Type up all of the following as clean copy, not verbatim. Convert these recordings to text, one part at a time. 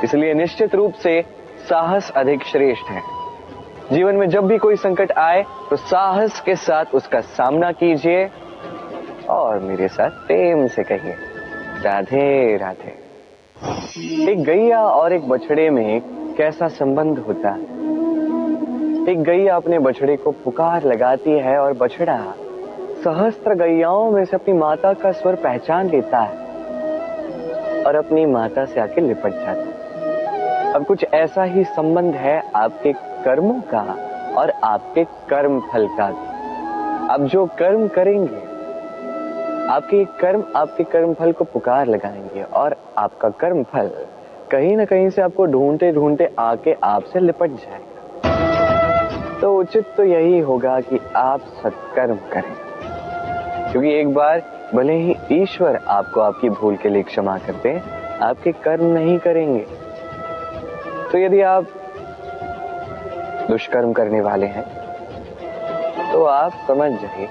इसलिए निश्चित रूप से साहस अधिक श्रेष्ठ है। जीवन में जब भी कोई संकट आए तो साहस के साथ उसका सामना कीजिए और मेरे साथ प्रेम से कहिए राधे राधे। एक गैया और एक बछड़े में कैसा संबंध होता है। एक गैया अपने बछड़े को पुकार लगाती है और बछड़ा सहस्त्र गैयाओं में से अपनी माता का स्वर पहचान लेता है और अपनी माता से आके लिपट जाता है। अब कुछ ऐसा ही संबंध है आपके कर्मों का और आपके कर्म फल का। अब जो कर्म करेंगे आपके कर्म फल को पुकार लगाएंगे और आपका कर्म फल कहीं ना कहीं से आपको ढूंढते ढूंढते आके आपसे लिपट जाएगा। तो उचित तो यही होगा कि आप सत्कर्म करें, क्योंकि एक बार भले ही ईश्वर आपको आपकी भूल के लिए क्षमा कर दे, आपके कर्म नहीं करेंगे। तो यदि आप दुष्कर्म करने वाले हैं तो आप समझ जाइए,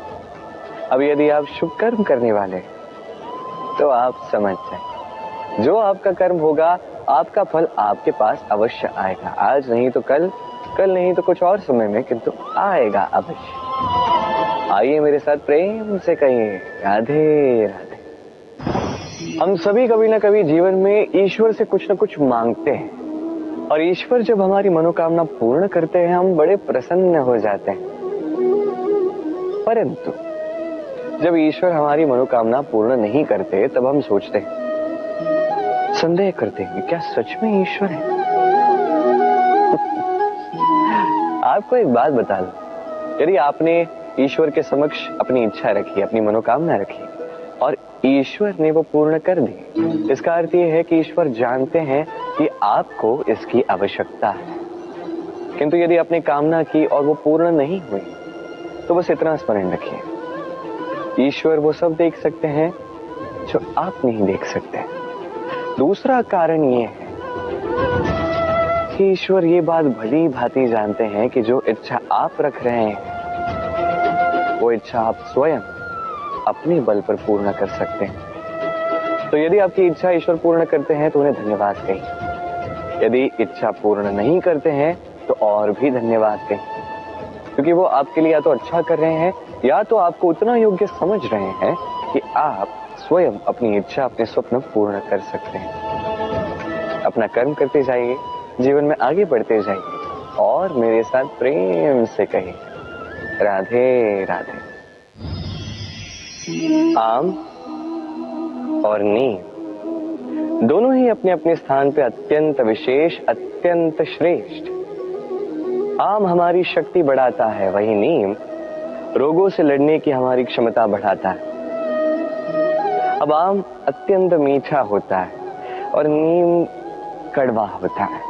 अब यदि आप शुभ कर्म करने वाले हैं तो आप समझ जाइए, जो आपका कर्म होगा आपका फल आपके पास अवश्य आएगा। आज नहीं तो कल, कल नहीं तो कुछ और समय में, किंतु आएगा अवश्य। आइए मेरे साथ प्रेम से कहिए राधे राधे। हम सभी कभी ना कभी जीवन में ईश्वर से कुछ ना कुछ मांगते हैं और ईश्वर जब हमारी मनोकामना पूर्ण करते हैं हम बड़े प्रसन्न हो जाते हैं। परंतु जब ईश्वर हमारी मनोकामना पूर्ण नहीं करते तब हम सोचते हैं, संदेह करते हैं, क्या सच में ईश्वर है? आपको एक बात बता दूं, यदि आपने ईश्वर के समक्ष अपनी इच्छा रखी, अपनी मनोकामना रखी और ईश्वर ने वो पूर्ण कर दी, इसका अर्थ ये है कि ईश्वर जानते हैं कि आपको इसकी आवश्यकता है। किंतु यदि आपने कामना की और वो पूर्ण नहीं हुई तो बस इतना स्मरण रखिए, ईश्वर वो सब देख सकते हैं जो आप नहीं देख सकते। दूसरा कारण ये है कि ईश्वर ये बात भली भांति जानते हैं कि जो इच्छा आप रख रहे हैं वो इच्छा आप स्वयं अपने बल पर पूर्ण कर सकते हैं। तो यदि आपकी इच्छा ईश्वर पूर्ण करते हैं तो उन्हें धन्यवाद कहिए, यदि इच्छा पूर्ण नहीं करते हैं तो और भी धन्यवाद कहिए, क्योंकि वो आपके लिए या तो अच्छा कर रहे हैं या तो आपको उतना योग्य समझ रहे हैं कि आप स्वयं अपनी इच्छा, अपने स्वप्न पूर्ण कर सकते हैं। अपना कर्म करते जाइए, जीवन में आगे बढ़ते जाइए और मेरे साथ प्रेम से कहिए राधे राधे। आम और नीम दोनों ही अपने अपने स्थान पे अत्यंत विशेष, अत्यंत श्रेष्ठ। आम हमारी शक्ति बढ़ाता है, वही नीम रोगों से लड़ने की हमारी क्षमता बढ़ाता है। अब आम अत्यंत मीठा होता है और नीम कड़वा होता है।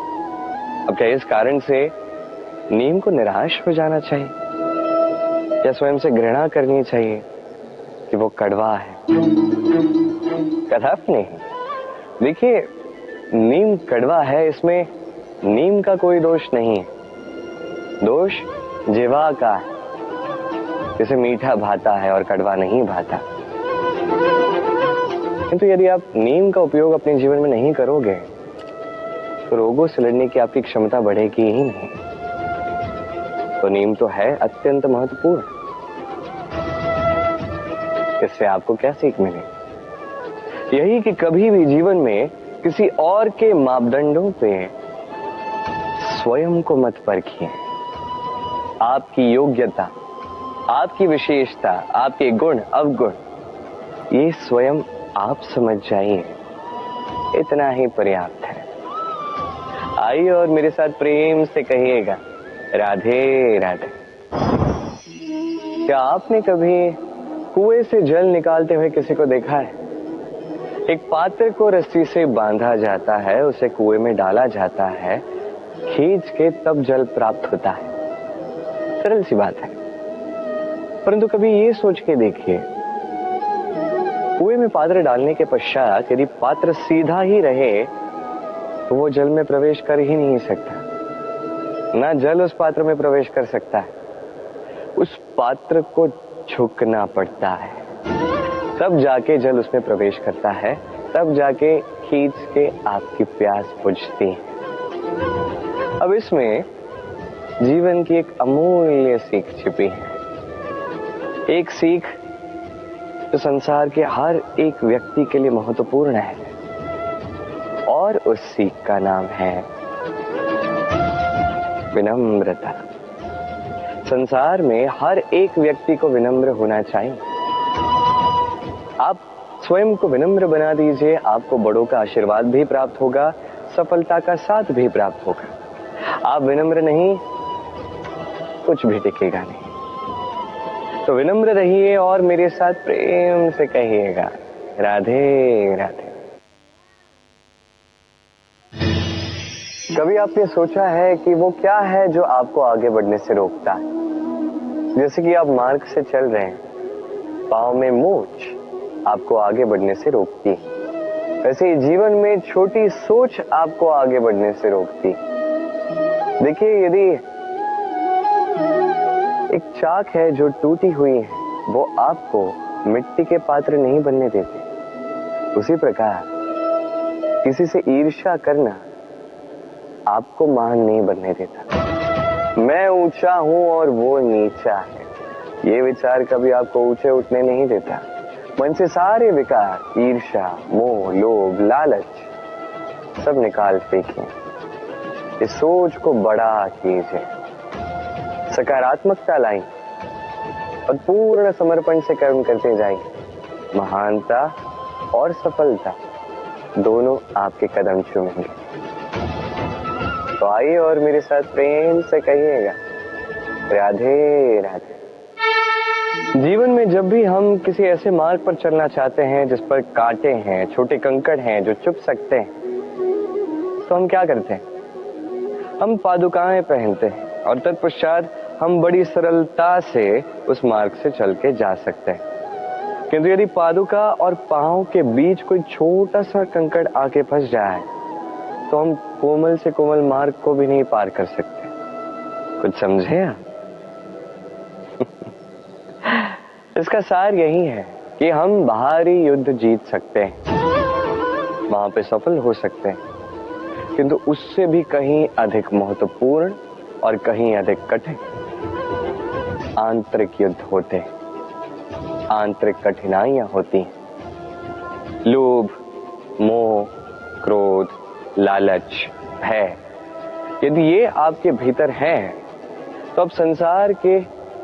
अब क्या इस कारण से नीम को निराश हो जाना चाहिए या स्वयं से घृणा करनी चाहिए कि वो कड़वा है? कदापि नहीं। देखिए, नीम कड़वा है, इसमें नीम का कोई दोष नहीं है, दोष जीवा का है। जैसे मीठा भाता है और कड़वा नहीं भाता। किंतु यदि आप नीम का उपयोग अपने जीवन में नहीं करोगे तो रोगों से लड़ने की आपकी क्षमता बढ़ेगी ही नहीं। तो नीम तो है अत्यंत महत्वपूर्ण। इससे आपको क्या सीख मिले? यही कि कभी भी जीवन में किसी और के मापदंडों पे स्वयं को मत परखिए। आपकी योग्यता, आपकी विशेषता, आपके गुण अवगुण, ये स्वयं आप समझ जाइए, इतना ही पर्याप्त है। आइए और मेरे साथ प्रेम से कहिएगा राधे राधे। क्या आपने कभी कुएं से जल निकालते हुए किसी को देखा है? एक पात्र को रस्सी से बांधा जाता है, उसे कुएं में डाला जाता है, खींच के तब जल प्राप्त होता है। सरल सी बात है, परंतु कभी ये सोच के देखिए, कुएं में पात्र डालने के पश्चात यदि पात्र सीधा ही रहे तो वो जल में प्रवेश कर ही नहीं सकता, ना जल उस पात्र में प्रवेश कर सकता है। उस पात्र को झुकना पड़ता है, तब जाके जल उसमें प्रवेश करता है, तब जाके खींच के आपकी प्यास बुझती है। अब इसमें जीवन की एक अमूल्य सीख छिपी है, एक सीख जो संसार के हर एक व्यक्ति के लिए महत्वपूर्ण है, और उस सीख का नाम है विनम्रता। संसार में हर एक व्यक्ति को विनम्र होना चाहिए। आप स्वयं को विनम्र बना दीजिए, आपको बड़ों का आशीर्वाद भी प्राप्त होगा, सफलता का साथ भी प्राप्त होगा। आप विनम्र नहीं, कुछ भी टिकेगा नहीं। तो विनम्र रहिए और मेरे साथ प्रेम से कहिएगा, राधे राधे। कभी आपने सोचा है कि वो क्या है जो आपको आगे बढ़ने से रोकता है? जैसे कि आप मार्ग से चल रहे हैं, पांव में मोच आपको आगे बढ़ने से रोकती है। वैसे ही जीवन में छोटी सोच आपको आगे बढ़ने से रोकती। देखिए, यदि एक चाक है जो टूटी हुई है, वो आपको मिट्टी के पात्र नहीं बनने देते। उसी प्रकार किसी से ईर्ष्या करना आपको महान नहीं बनने देता। मैं ऊंचा हूं और वो नीचा है, ये विचार कभी आपको ऊंचे उठने नहीं देता। मन से सारे विकार, ईर्ष्या, मोह, लोभ, लालच सब निकाल फेंकिए। इस सोच को बड़ा कीजिए, सकारात्मकता लाइए और पूर्ण समर्पण से कर्म करते जाइए। महानता और सफलता दोनों आपके कदम चूमेंगे। तो आइए और मेरे साथ प्रेम से कहिएगा, राधे राधे। जीवन में जब भी हम किसी ऐसे मार्ग पर चलना चाहते हैं जिस पर कांटे हैं, छोटे कंकड़ हैं जो चुभ सकते हैं, तो हम क्या करते हैं? हम पादुकाएं पहनते हैं और तत्पश्चात हम बड़ी सरलता से उस मार्ग से चल के जा सकते हैं। किंतु यदि पादुका और पांव के बीच कोई छोटा सा कंकड़ आके फंस जाए तो हम कोमल से कोमल मार्ग को भी नहीं पार कर सकते। कुछ समझे आप? इसका सार यही है कि हम बाहरी युद्ध जीत सकते हैं, वहां पे सफल हो सकते हैं, किंतु उससे भी कहीं अधिक महत्वपूर्ण और कहीं अधिक कठिन आंतरिक युद्ध होते हैं। आंतरिक कठिनाइयां होती हैं। लोभ, मोह, क्रोध, लालच, भय, यदि ये आपके भीतर है तो आप संसार के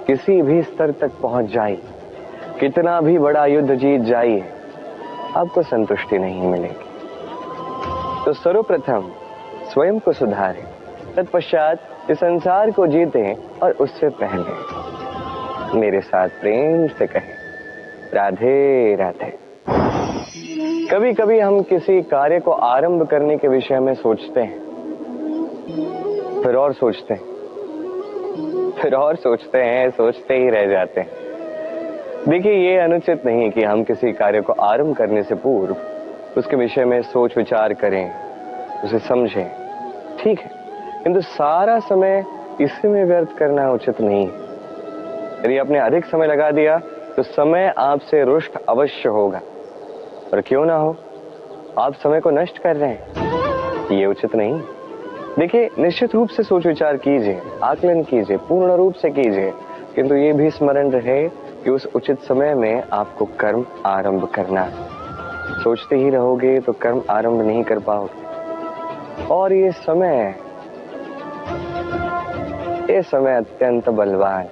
किसी भी स्तर तक पहुंच जाइए, कितना भी बड़ा युद्ध जीत जाइए, आपको संतुष्टि नहीं मिलेगी। तो सर्वप्रथम स्वयं को सुधारें, तत्पश्चात इस संसार को जीतें और उससे पहले मेरे साथ प्रेम से कहें, राधे राधे। कभी कभी हम किसी कार्य को आरंभ करने के विषय में सोचते हैं, फिर और सोचते हैं, फिर और सोचते हैं, सोचते ही रह जाते हैं। देखिए, ये अनुचित नहीं कि हम किसी कार्य को आरंभ करने से पूर्व उसके विषय में सोच विचार करें, उसे समझें, ठीक है, किंतु सारा समय इसी में व्यर्थ करना उचित नहीं है। यदि आपने अधिक समय लगा दिया तो समय आपसे रुष्ट अवश्य होगा, और क्यों ना हो, आप समय को नष्ट कर रहे हैं, ये उचित नहीं। देखिए, निश्चित रूप से सोच विचार कीजिए, आकलन कीजिए, पूर्ण रूप से कीजिए, किंतु ये भी स्मरण रहे कि उस उचित समय में आपको कर्म आरंभ करना है। सोचते ही रहोगे तो कर्म आरंभ नहीं कर पाओगे। और ये समय अत्यंत बलवान,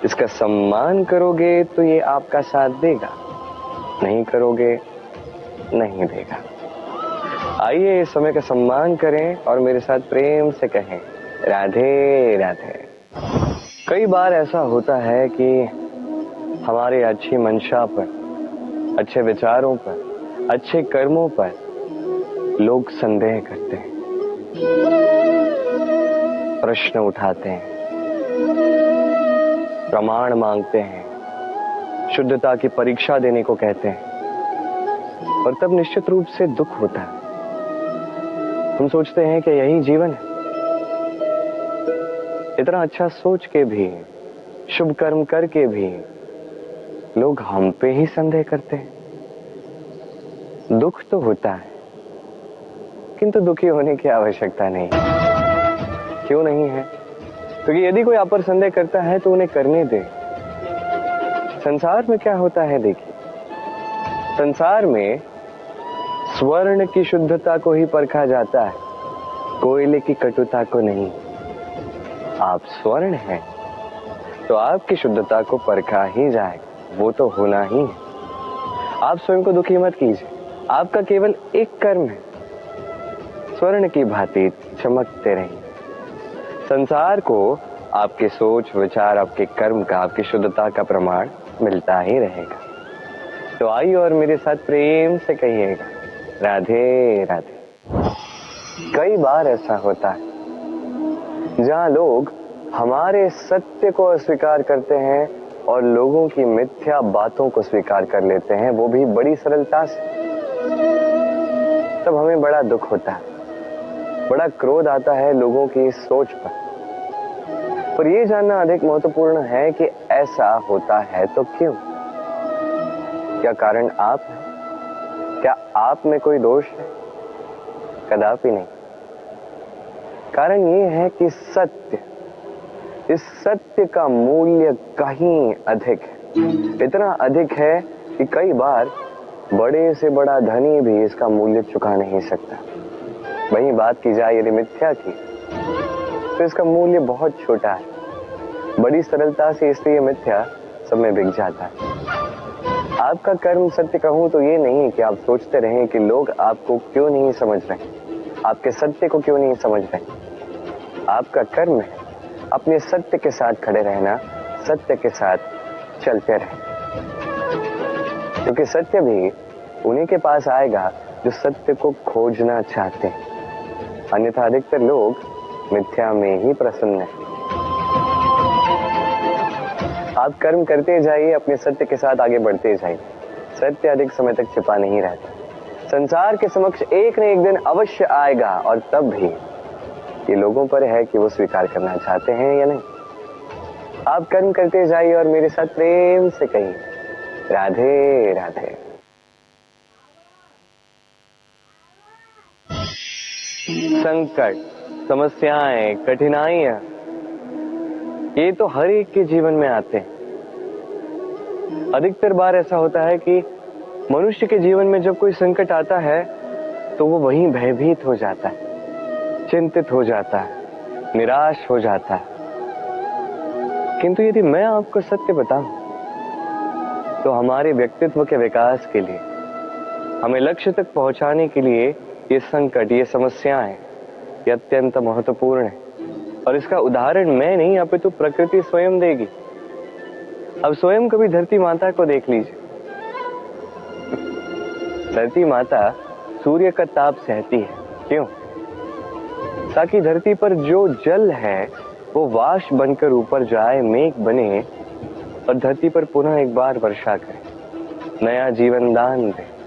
इसका सम्मान करोगे तो ये आपका साथ देगा, नहीं करोगे नहीं देगा। आइए इस समय का सम्मान करें और मेरे साथ प्रेम से कहें, राधे राधे। कई बार ऐसा होता है कि हमारे अच्छी मंशा पर, अच्छे विचारों पर, अच्छे कर्मों पर लोग संदेह करते हैं, प्रश्न उठाते हैं, प्रमाण मांगते हैं, शुद्धता की परीक्षा देने को कहते हैं, और तब निश्चित रूप से दुख होता है। हम सोचते हैं कि यही जीवन है। इतना अच्छा सोच के भी, शुभ कर्म करके भी लोग हम पे ही संदेह करते हैं। दुख तो होता है, लेकिन तो दुखी होने की आवश्यकता नहीं। क्यों नहीं है? क्योंकि यदि कोई आप पर संदेह करता है तो उन्हें करने दे। संसार में क्या होता है देखिए, संसार में स्वर्ण की शुद्धता को ही परखा जाता है, कोयले की कटुता को नहीं। आप स्वर्ण हैं तो आपकी शुद्धता को परखा ही जाएगा, वो तो होना ही है। आप स्वयं को दुखी मत कीजिए, आपका केवल एक कर्म है, स्वर्ण की भांति चमकते रहिए। संसार को आपके सोच विचार, आपके कर्म का, आपकी शुद्धता का प्रमाण मिलता ही रहेगा। तो आइए और मेरे साथ प्रेम से कहिएगा, राधे राधे। कई बार ऐसा होता है जहां लोग हमारे सत्य को अस्वीकार करते हैं और लोगों की मिथ्या बातों को स्वीकार कर लेते हैं, वो भी बड़ी सरलता से। तब हमें बड़ा दुख होता है, बड़ा क्रोध आता है लोगों की इस सोच पर यह जानना अधिक महत्वपूर्ण है कि ऐसा होता है तो क्यों? क्या कारण आप है? क्या आप में कोई दोष है? कदापि नहीं। कारण यह है कि सत्य, इस सत्य का मूल्य कहीं अधिक है, इतना अधिक है कि कई बार बड़े से बड़ा धनी भी इसका मूल्य चुका नहीं सकता। वहीं बात की जाए यदि मिथ्या की, तो इसका मूल्य बहुत छोटा है, बड़ी सरलता से इसलिए मिथ्या सब में बिक जाता है। आपका कर्म सत्य कहूं तो ये नहीं कि आप सोचते रहें कि लोग आपको क्यों नहीं समझ रहे, आपके सत्य को क्यों नहीं समझ रहे। आपका कर्म है अपने सत्य के साथ खड़े रहना, सत्य के साथ चलते रहें, क्योंकि सत्य भी उन्हीं के पास आएगा जो सत्य को खोजना चाहते हैं। अन्यथा अधिकतर लोग मिथ्या में ही प्रसन्न हैं। आप कर्म करते जाइए, अपने सत्य के साथ आगे बढ़ते जाइए। सत्य अधिक समय तक छिपा नहीं रहता, संसार के समक्ष एक न एक दिन अवश्य आएगा, और तब भी ये लोगों पर है कि वो स्वीकार करना चाहते हैं या नहीं। आप कर्म करते जाइए और मेरे साथ प्रेम से कहिए, राधे राधे। संकट, समस्याएं, कठिनाइयां, ये तो हर एक के जीवन में आते हैं। अधिकतर बार ऐसा होता है कि मनुष्य के जीवन में जब कोई संकट आता है तो वो वहीं भयभीत हो जाता है, चिंतित हो जाता है, निराश हो जाता है। किंतु यदि मैं आपको सत्य बताऊं तो हमारे व्यक्तित्व के विकास के लिए, हमें लक्ष्य तक पहुंचाने के लिए ये संकट, ये समस्याएं, ये अत्यंत महत्वपूर्ण है। और इसका उदाहरण मैं नहीं, अपितु प्रकृति स्वयं देगी। अब स्वयं कभी धरती माता को देख लीजिए। धरती माता सूर्य का ताप सहती है, क्यों? ताकि धरती पर जो जल है वो वाष्प बनकर ऊपर जाए, मेघ बने और धरती पर पुनः एक बार वर्षा करे, नया जीवन दान दे।